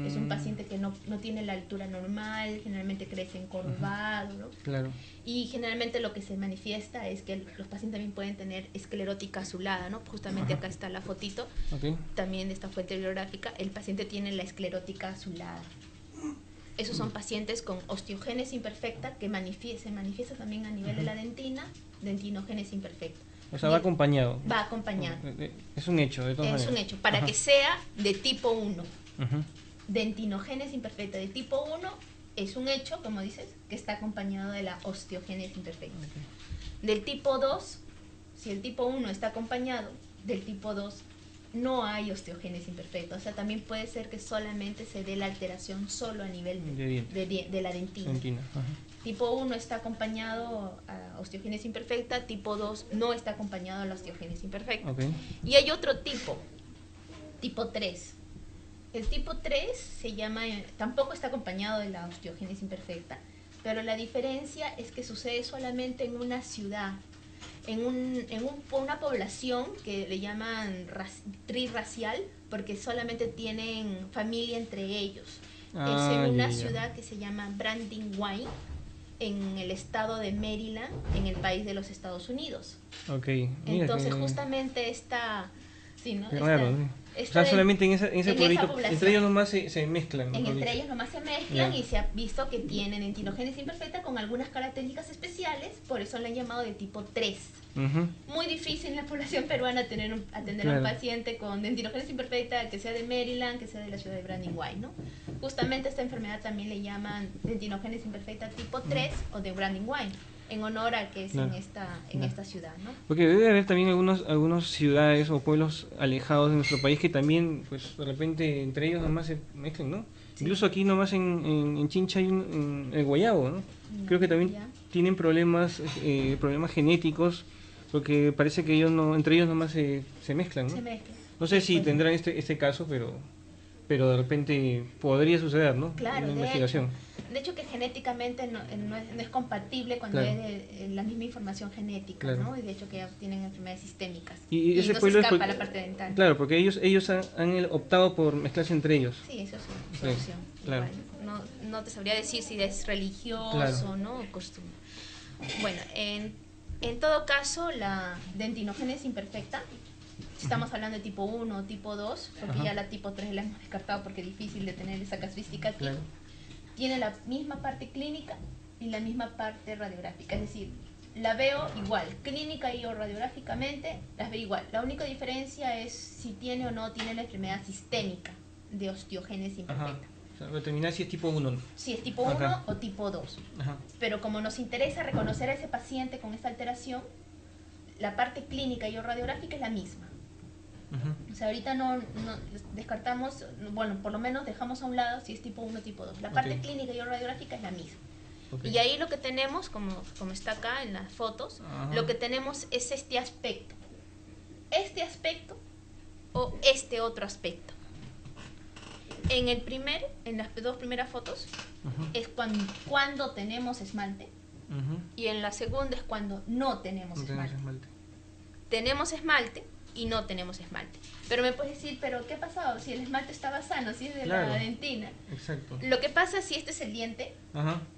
Es un paciente que no tiene la altura normal, generalmente crece encorvado, ¿no? Claro. Y generalmente lo que se manifiesta es que los pacientes también pueden tener esclerótica azulada, ¿no? Justamente acá está la fotito, también de esta fuente bibliográfica, el paciente tiene la esclerótica azulada. Esos son pacientes con osteogénesis imperfecta que se manifiesta también a nivel de la dentina, dentinogénesis imperfecta. O sea, va acompañado. Va acompañado. Es un hecho, de todas maneras. Es un hecho. Para que sea de tipo 1. Dentinogénesis imperfecta de tipo 1 es un hecho, como dices, que está acompañado de la osteogénesis imperfecta. Del tipo 2, si el tipo 1 está acompañado, del tipo 2 no hay osteogénesis imperfecta. O sea, también puede ser que solamente se dé la alteración solo a nivel de la dentina. Tipo 1 está acompañado a osteogénesis imperfecta, tipo 2 no está acompañado a la osteogénesis imperfecta. Y hay otro tipo 3. El tipo 3 se llama, tampoco está acompañado de la osteogénesis imperfecta, pero la diferencia es que sucede solamente en una ciudad, en una población que le llaman trirracial, porque solamente tienen familia entre ellos. Es en una ciudad que se llama Brandywine, en el estado de Maryland, en el país de los Estados Unidos. Entonces justamente esta... Sí, ¿no? Raro, ¿no? O sea, solamente en ese pueblito, entre ellos nomás se mezclan. Entre ellos nomás se mezclan y se ha visto que tienen dentinogénesis imperfecta con algunas características especiales, por eso lo han llamado de tipo 3. Muy difícil en la población peruana atender a un paciente con dentinogénesis imperfecta que sea de Maryland, que sea de la ciudad de Brandywine, ¿no? Justamente esta enfermedad también le llaman dentinogénesis imperfecta tipo 3 o de Brandywine, en honor a que es en esta ciudad, ¿no? Porque debe haber también algunas ciudades o pueblos alejados de nuestro país que también, pues de repente entre ellos nomás se mezclan, ¿no? Sí. Incluso aquí nomás en Chincha hay en el Guayabo, ¿no? Creo que también tienen problemas genéticos, porque parece que ellos entre ellos nomás se mezclan, ¿no? Se mezclan. No sé si tendrán este caso, pero de repente podría suceder, ¿no? Claro, una investigación. De hecho que genéticamente no es compatible cuando es la misma información genética, ¿no? Y de hecho que ya tienen enfermedades sistémicas. Y ese no pueblo se escapa la parte dental. Claro, porque ellos han optado por mezclarse entre ellos. Sí, eso es una opción. Claro. Igual, no te sabría decir si es religioso, ¿no? O costumbre. Bueno, en todo caso, la dentinogénesis imperfecta, si estamos hablando de tipo 1 o tipo 2, porque ya la tipo 3 la hemos descartado porque es difícil de tener esa casuística aquí, tiene la misma parte clínica y la misma parte radiográfica, es decir, la veo igual, clínica y o radiográficamente las veo igual. La única diferencia es si tiene o no tiene la enfermedad sistémica de osteogénesis imperfecta. O sea, determinar si es tipo 1. Si es tipo 1 o tipo 2. Pero como nos interesa reconocer a ese paciente con esta alteración, la parte clínica y o radiográfica es la misma. O sea, ahorita no descartamos, bueno, por lo menos dejamos a un lado si es tipo 1 o tipo 2. La parte clínica y radiográfica es la misma. Y ahí lo que tenemos, como está acá en las fotos, lo que tenemos es este aspecto. Este aspecto o este otro aspecto. En las dos primeras fotos es cuando tenemos esmalte y en la segunda es cuando no tenemos esmalte. Tenemos esmalte y no tenemos esmalte. Pero me puedes decir, ¿pero qué ha pasado? Si el esmalte estaba sano, si es de la dentina. Exacto. Lo que pasa si este es el diente,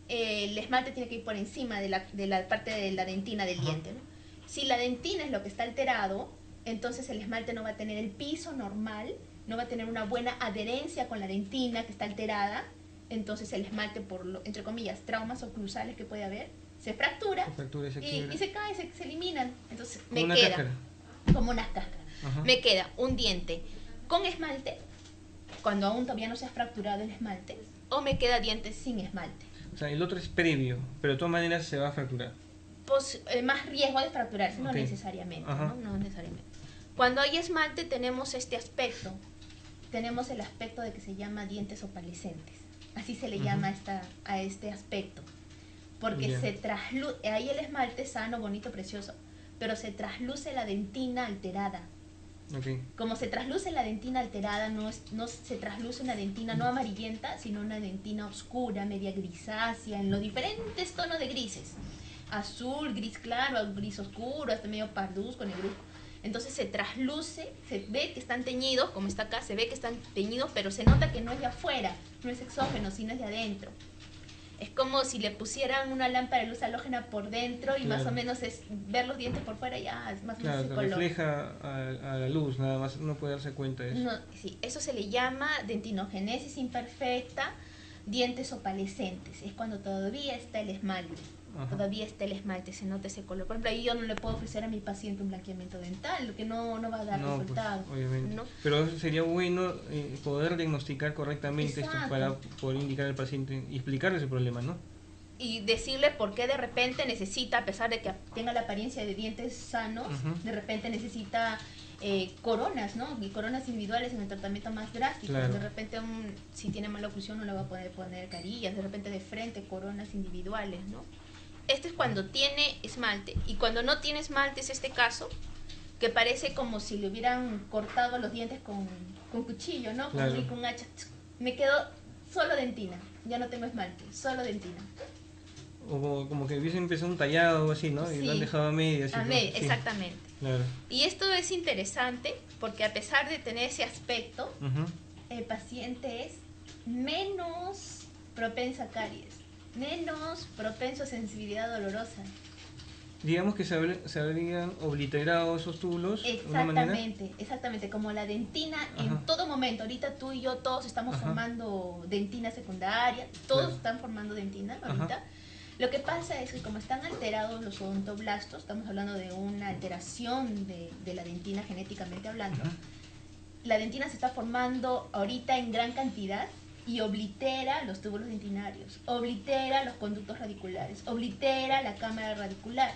el esmalte tiene que ir por encima de la parte de la dentina del diente, ¿no? Si la dentina es lo que está alterado, entonces el esmalte no va a tener el piso normal, no va a tener una buena adherencia con la dentina que está alterada, entonces el esmalte por, entre comillas, traumas oclusales que puede haber, se fractura, y se cae, se eliminan. Entonces me queda como una cáscara. Me queda un diente con esmalte, cuando aún todavía no se ha fracturado el esmalte, o me queda dientes sin esmalte. O sea, el otro es previo, pero de todas maneras se va a fracturar. Pues más riesgo de fracturarse, no necesariamente, ¿no? No necesariamente. Cuando hay esmalte tenemos este aspecto, tenemos el aspecto de que se llama dientes opalescentes, así se le llama a este aspecto, porque se trasluce, ahí el esmalte sano, bonito, precioso, pero se trasluce la dentina alterada. Okay. Como se trasluce la dentina alterada, no se trasluce una dentina no amarillenta, sino una dentina oscura, media grisácea, en los diferentes tonos de grises. Azul, gris claro, gris oscuro, hasta medio parduzco, negruzco. Entonces se trasluce, se ve que están teñidos, como está acá, se ve que están teñidos, pero se nota que no es de afuera, no es exógeno, sino es de adentro. Es como si le pusieran una lámpara de luz halógena por dentro y más o menos es ver los dientes por fuera, ya es más o menos ese color. Refleja a la luz, nada más, no puede darse cuenta de eso. No, sí, eso se le llama dentinogénesis imperfecta, dientes opalescentes. Es cuando todavía está el esmalte. Ajá. Todavía está el esmalte, se nota ese color. Por ejemplo, ahí yo no le puedo ofrecer a mi paciente un blanqueamiento dental, lo que no va a dar resultado. Pues, obviamente. ¿No? Pero sería bueno poder diagnosticar correctamente esto para poder indicar al paciente y explicarle su problema, ¿no? Y decirle por qué de repente necesita, a pesar de que tenga la apariencia de dientes sanos, de repente necesita coronas, ¿no? Y coronas individuales en el tratamiento más drástico. Claro. De repente, si tiene mala oclusión, no le va a poder poner carillas, de repente de frente, coronas individuales, ¿no? Este es cuando tiene esmalte. Y cuando no tiene esmalte es este caso, que parece como si le hubieran cortado los dientes con cuchillo, ¿no? Claro. Con hacha. Me quedó solo dentina, ya no tengo esmalte, solo dentina. O como que hubiesen empezado un tallado o así, ¿no? Y lo han dejado a medias. A medias, sí. Exactamente. Claro. Y esto es interesante porque a pesar de tener ese aspecto, el paciente es menos propenso a caries, menos propenso a sensibilidad dolorosa. Digamos que se habrían obliterado esos túbulos. Exactamente, exactamente. Como la dentina en todo momento. Ahorita tú y yo todos estamos formando dentina secundaria, todos están formando dentina ahorita. Lo que pasa es que como están alterados los odontoblastos, estamos hablando de una alteración de la dentina genéticamente hablando, la dentina se está formando ahorita en gran cantidad y oblitera los túbulos dentinarios, oblitera los conductos radiculares, oblitera la cámara radicular.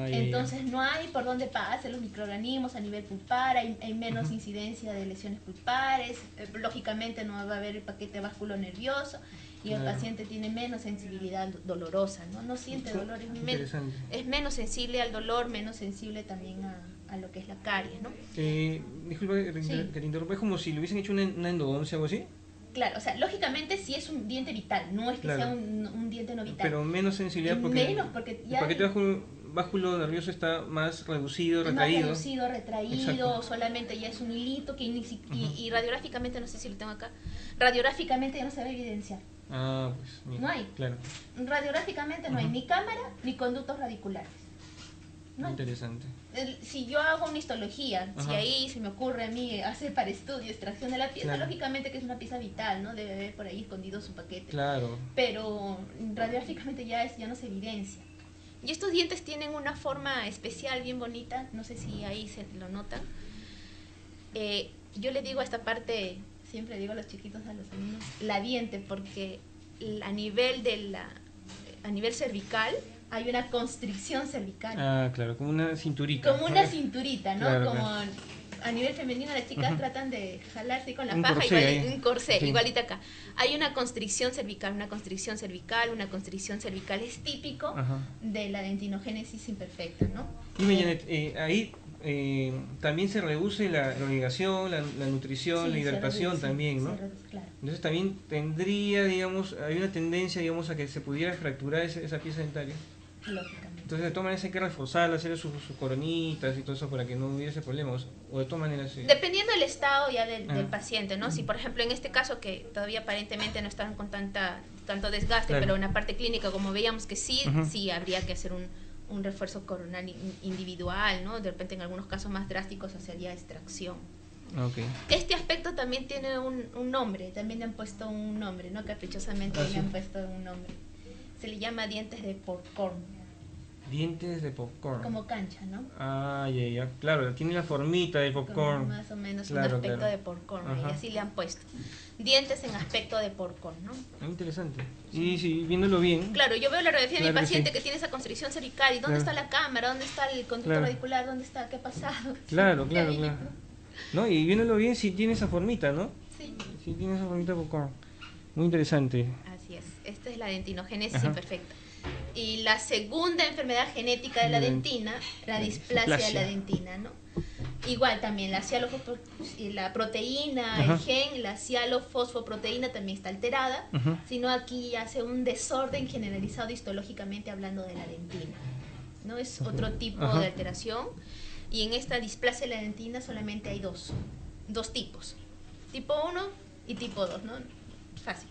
Entonces no hay por dónde pasen los microorganismos a nivel pulpar, hay menos incidencia de lesiones pulpares, lógicamente no va a haber el paquete vasculo nervioso y el paciente tiene menos sensibilidad dolorosa, no siente dolor, es menos sensible al dolor, menos sensible también a lo que es la caries, ¿no? Disculpa que te interrumpa, es como si le hubiesen hecho una endodoncia o algo así. Claro, o sea, lógicamente sí es un diente vital, no es que sea un diente no vital. Pero menos sensibilidad porque ya el paquete vasculo nervioso está más reducido, retraído. Más reducido, retraído, solamente ya es un hilito que y radiográficamente, no sé si lo tengo acá, radiográficamente ya no se va a evidenciar. Pues mira, no hay. Claro. Radiográficamente no hay ni cámara ni conductos radiculares. No interesante. Si yo hago una histología, si ahí se me ocurre a mí hacer para estudio extracción de la pieza, lógicamente que es una pieza vital, ¿no? Debe haber por ahí escondido su paquete. Claro. Pero radiográficamente ya no se evidencia. Y estos dientes tienen una forma especial, bien bonita, no sé si ahí se lo notan. Yo le digo a esta parte, siempre digo a los chiquitos, a los alumnos, la diente, porque a nivel cervical hay una constricción cervical. Claro, como una cinturita. Como una cinturita, ¿no? Claro, como a nivel femenino las chicas tratan de jalarse con la faja, un corsé, igualita acá. Hay una constricción cervical, una constricción cervical es típico de la dentinogénesis imperfecta, ¿no? Dime, Janet, ahí también se reduce la irrigación, la nutrición, la hidratación también, ¿no? Claro. Entonces también tendría, digamos, hay una tendencia, digamos, a que se pudiera fracturar esa pieza dentaria. Lógicamente. Entonces de todas maneras hay que reforzarla, hacerle sus coronitas y todo eso para que no hubiese problemas, o de todas maneras sí. Dependiendo del estado ya del paciente, ¿no? Si por ejemplo en este caso que todavía aparentemente no están con tanto desgaste, pero en la parte clínica como veíamos que sí habría que hacer un refuerzo coronal individual, ¿no? De repente en algunos casos más drásticos se haría extracción. Este aspecto también tiene un nombre, también le han puesto un nombre, ¿no? Caprichosamente le han puesto un nombre. Se le llama dientes de popcorn. Dientes de popcorn. Como cancha, ¿no? Ya. Claro, tiene la formita de popcorn. Como más o menos un aspecto de popcorn, y así le han puesto. Dientes en aspecto de popcorn, ¿no? Interesante. Y sí, viéndolo bien. Claro, yo veo la radiografía de mi paciente que tiene esa constricción cervical. ¿Y dónde está la cámara? ¿Dónde está el conducto radicular? ¿Dónde está? ¿Qué ha pasado? Claro. ¿No? Y viéndolo bien, sí tiene esa formita, ¿no? Sí. Sí tiene esa formita de popcorn. Muy interesante. Así es. Esta es la dentinogénesis imperfecta. Y la segunda enfermedad genética de la dentina, la displasia de la dentina, ¿no? Igual también la proteína, Ajá. el gen, la cialofosfoproteína también está alterada, Ujú. sino aquí hace un desorden generalizado histológicamente hablando de la dentina, ¿no? Es otro tipo Ajá. de alteración, y en esta displasia de la dentina solamente hay dos tipos, tipo 1 y tipo 2, ¿no? Fácil.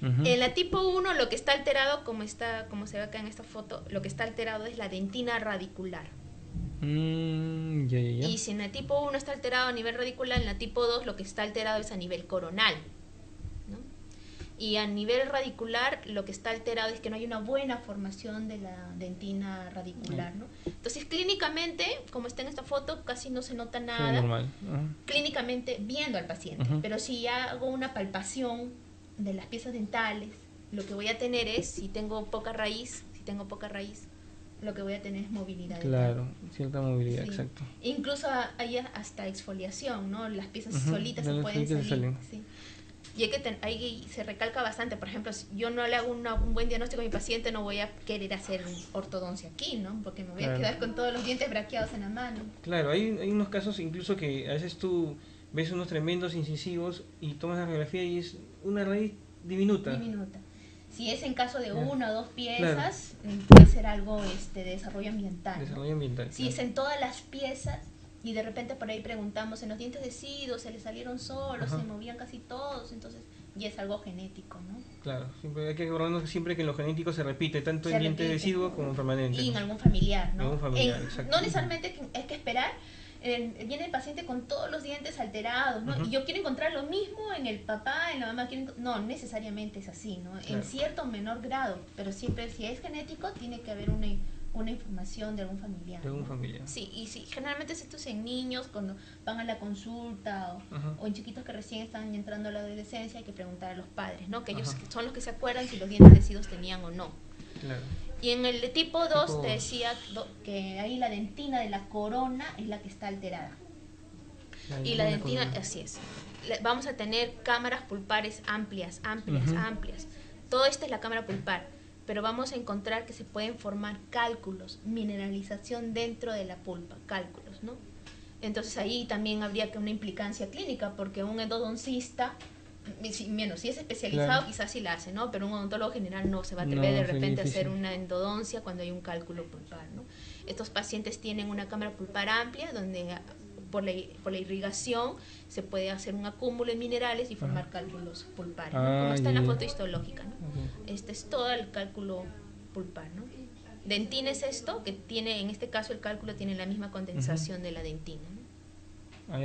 Ujú. En la tipo 1 lo que está alterado, como se ve acá en esta foto, lo que está alterado es la dentina radicular. Ya, ya, ya. Y si en la tipo 1 está alterado a nivel radicular, en la tipo 2 lo que está alterado es a nivel coronal, ¿no? Y a nivel radicular lo que está alterado es que no hay una buena formación de la dentina radicular, ¿no? Entonces clínicamente, como está en esta foto, casi no se nota Sí, nada, normal. Ajá. clínicamente viendo al paciente. Ujú. Pero si hago una palpación de las piezas dentales, lo que voy a tener es, si tengo poca raíz, lo que voy a tener es movilidad dental. Claro, cierta movilidad, Sí. exacto. Incluso hay hasta exfoliación, ¿no? Las piezas Ujú, solitas se las pueden solitas se salir. salen. Sí. Y ahí se recalca bastante. Por ejemplo, si yo no le hago un buen diagnóstico a mi paciente, no voy a querer hacer ortodoncia aquí, ¿no? Porque me voy a quedar con todos los dientes braqueados en la mano. Claro, hay unos casos incluso que a veces tú ves unos tremendos incisivos y tomas la radiografía y es una raíz diminuta. Si es en caso de una o dos piezas, Claro. puede ser algo de desarrollo ambiental. Desarrollo ambiental. Si es en todas las piezas y de repente por ahí preguntamos, en los dientes deciduos se le salieron solos, se movían casi todos, entonces ya es algo genético, ¿no? Claro, siempre hay que acordarnos siempre que en lo genético se repite, tanto en diente deciduo como en permanente. Y en algún familiar, ¿no? En algún familiar, exacto. No necesariamente hay que esperar. Viene el paciente con todos los dientes alterados, ¿no? Y yo quiero encontrar lo mismo en el papá, en la mamá. No necesariamente es así, ¿no? Claro. En cierto menor grado, pero siempre si es genético tiene que haber una información de algún familiar. De algún familiar. Sí, y sí, generalmente esto es en niños cuando van a la consulta o en chiquitos que recién están entrando a la adolescencia, hay que preguntar a los padres, ¿no? Que ellos son los que se acuerdan si los dientes deciduos tenían o no. Claro. Y en el de tipo 2 te decía que ahí la dentina de la corona es la que está alterada. Y la dentina, así es. Vamos a tener cámaras pulpares amplias. Todo esto es la cámara pulpar, pero vamos a encontrar que se pueden formar cálculos, mineralización dentro de la pulpa, cálculos, ¿no? Entonces ahí también habría que una implicancia clínica, porque un endodoncista, si es especializado, quizás sí la hace, ¿no? Pero un odontólogo general no se va a atrever de repente a hacer una endodoncia cuando hay un cálculo pulpar, ¿no? Estos pacientes tienen una cámara pulpar amplia donde por la irrigación se puede hacer un acúmulo de minerales y formar cálculos pulpares, ¿no? Como está en la foto histológica, ¿no? Este es todo el cálculo pulpar, ¿no? Dentina es esto, que tiene, en este caso el cálculo tiene la misma condensación de la dentina, ¿no?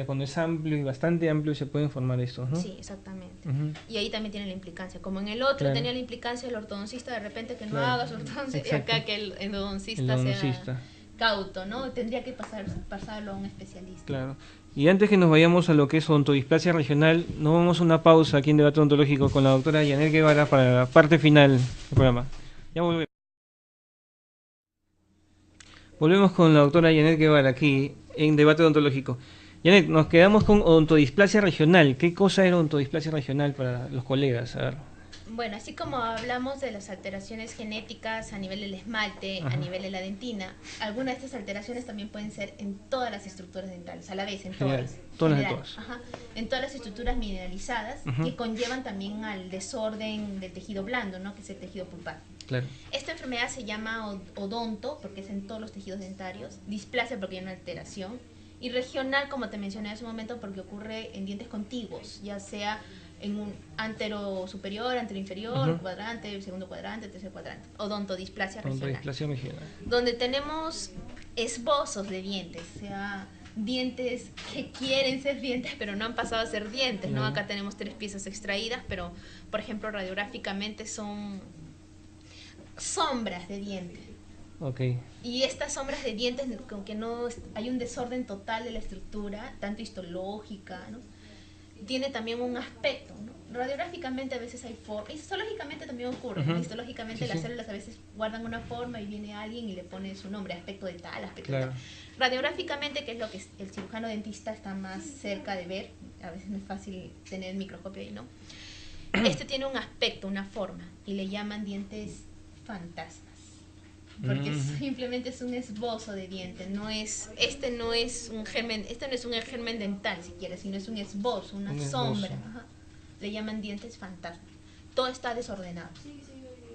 Cuando es amplio y bastante amplio se pueden formar estos, ¿no? Sí, exactamente. Y ahí también tiene la implicancia. Como en el otro tenía la implicancia el ortodoncista, de repente que no hagas ortodoncia, y acá que el endodoncista sea cauto, ¿no? Tendría que pasarlo a un especialista. Claro. Y antes que nos vayamos a lo que es odontodisplasia regional, nos vamos a una pausa aquí en Debate Odontológico con la doctora Yanel Guevara para la parte final del programa. Ya volvemos. Volvemos con la doctora Yanel Guevara aquí en Debate Odontológico. Janet, nos quedamos con odontodisplasia regional. ¿Qué cosa era odontodisplasia regional para los colegas? A ver. Bueno, así como hablamos de las alteraciones genéticas a nivel del esmalte, a nivel de la dentina, algunas de estas alteraciones también pueden ser en todas las estructuras dentales, a la vez, en todas. En todas las estructuras mineralizadas que conllevan también al desorden del tejido blando, ¿no? Que es el tejido pulpar. Claro. Esta enfermedad se llama odonto porque es en todos los tejidos dentarios, displasia porque hay una alteración, y regional, como te mencioné hace un momento, porque ocurre en dientes contiguos, ya sea en un antero superior, antero inferior, cuadrante, segundo cuadrante, tercer cuadrante. Odontodisplasia regional. Donde tenemos esbozos de dientes, o sea, dientes que quieren ser dientes, pero no han pasado a ser dientes, ¿no? Acá tenemos 3 piezas extraídas, pero, por ejemplo, radiográficamente son sombras de dientes. Y estas sombras de dientes, con que no hay un desorden total de la estructura, tanto histológica, ¿no? Tiene también un aspecto, ¿no? Radiográficamente a veces hay forma, histológicamente también ocurre, histológicamente las células a veces guardan una forma y viene alguien y le pone su nombre, aspecto de tal, aspecto de tal. Radiográficamente, que es lo que el cirujano dentista está más cerca de ver, a veces no es fácil tener el microscopio ahí, ¿no? Este tiene un aspecto, una forma, y le llaman dientes fantasmas. porque simplemente es un esbozo de diente, este no es un germen dental siquiera, sino es un esbozo, una sombra. Ajá. Le llaman dientes fantasma. Todo está desordenado.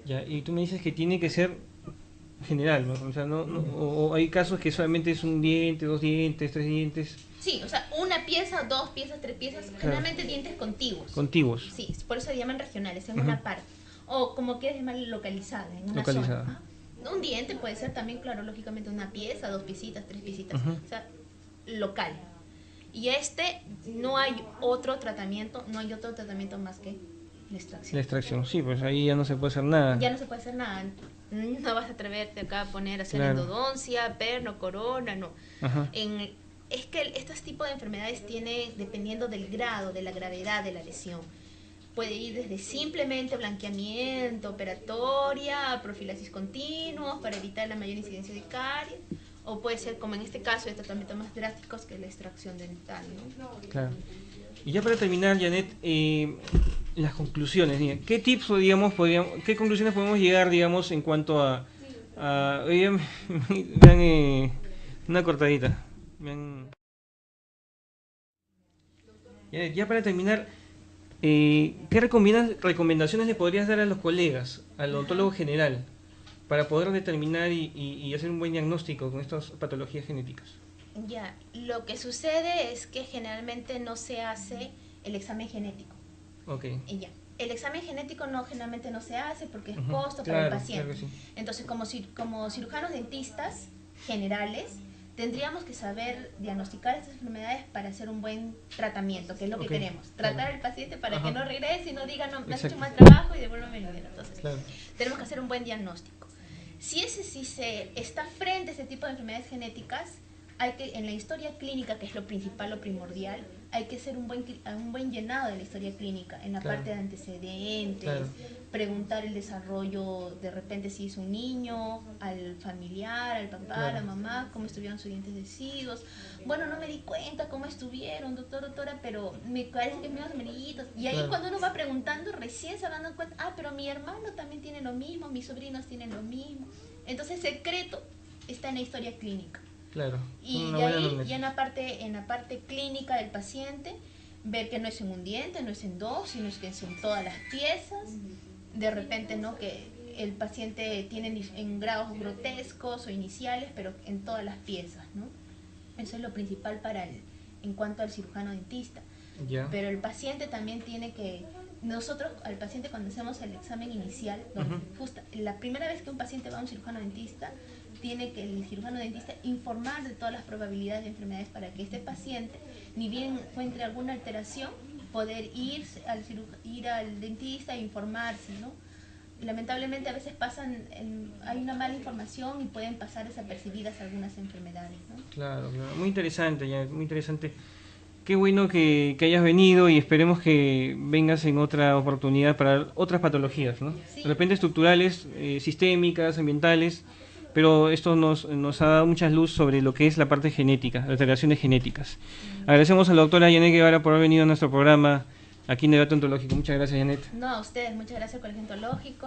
Ya, y tú me dices que tiene que ser general, ¿no? O sea, o hay casos que solamente es un diente, 2 dientes, 3 dientes. Sí, o sea, una pieza, 2 piezas, 3 piezas, claro. Generalmente dientes contiguos. Contiguos. Sí, por eso se llaman regionales, en una parte. O como quieras llamar, localizada, en una zona. Un diente puede ser también, claro, lógicamente una pieza, 2 piecitas, 3 piecitas, o sea, local. Y no hay otro tratamiento más que la extracción. La extracción, sí, pues ahí ya no se puede hacer nada. Ya no se puede hacer nada. No vas a atreverte acá a hacer endodoncia, perno, corona, no. Es que estos tipos de enfermedades dependiendo del grado, de la gravedad de la lesión. Puede ir desde simplemente blanqueamiento, operatoria, profilaxis continuos para evitar la mayor incidencia de caries, o puede ser, como en este caso, de tratamientos más drásticos que la extracción dental, ¿no? Claro. Y ya para terminar, Janet, las conclusiones, ¿qué tips, digamos, qué conclusiones podemos llegar, digamos, en cuanto a vean una cortadita. Ya para terminar, ¿qué recomendaciones le podrías dar a los colegas, al odontólogo general, para poder determinar y hacer un buen diagnóstico con estas patologías genéticas? Ya, lo que sucede es que generalmente no se hace el examen genético. Okay. El examen genético generalmente no se hace porque es costo para el paciente. Claro que sí. Entonces, como cirujanos dentistas generales, tendríamos que saber diagnosticar estas enfermedades para hacer un buen tratamiento, que es lo que queremos. Tratar al paciente para que no regrese y no diga, no, me has hecho mal trabajo y devuélveme el dinero. Entonces, tenemos que hacer un buen diagnóstico. Si se está frente a ese tipo de enfermedades genéticas, en la historia clínica, que es lo principal, lo primordial, hay que hacer un buen llenado de la historia clínica, en la parte de antecedentes, preguntar el desarrollo, de repente si es un niño, al familiar, al papá, a la mamá, cómo estuvieron sus dientes deciduos. Bueno, no me di cuenta cómo estuvieron, doctora, pero me parece que mis amiguitos. Y ahí cuando uno va preguntando, recién se van dando cuenta, pero mi hermano también tiene lo mismo, mis sobrinos tienen lo mismo. Entonces el secreto está en la historia clínica. Claro. Y de ahí, ya en la parte clínica del paciente, ver que no es en un diente, no es en 2, sino que es en todas las piezas. De repente, ¿no?, que el paciente tiene en grados grotescos o iniciales, pero en todas las piezas, ¿no? Eso es lo principal en cuanto al cirujano dentista. Pero el paciente también tiene que... Nosotros, al paciente, cuando hacemos el examen inicial, justo la primera vez que un paciente va a un cirujano dentista, tiene que el cirujano dentista informar de todas las probabilidades de enfermedades para que este paciente, ni bien encuentre alguna alteración, poder ir al dentista e informarse, ¿no? Y lamentablemente a veces hay una mala información y pueden pasar desapercibidas algunas enfermedades, ¿no? Claro, muy interesante, muy interesante. Qué bueno que hayas venido y esperemos que vengas en otra oportunidad para otras patologías, ¿no? De repente estructurales, sistémicas, ambientales, pero esto nos ha dado mucha luz sobre lo que es la parte genética, las alteraciones genéticas. Agradecemos a la doctora Janet Guevara por haber venido a nuestro programa aquí en Debate Ontológico. Muchas gracias, Janet. No, a ustedes, muchas gracias al Colegio Ontológico.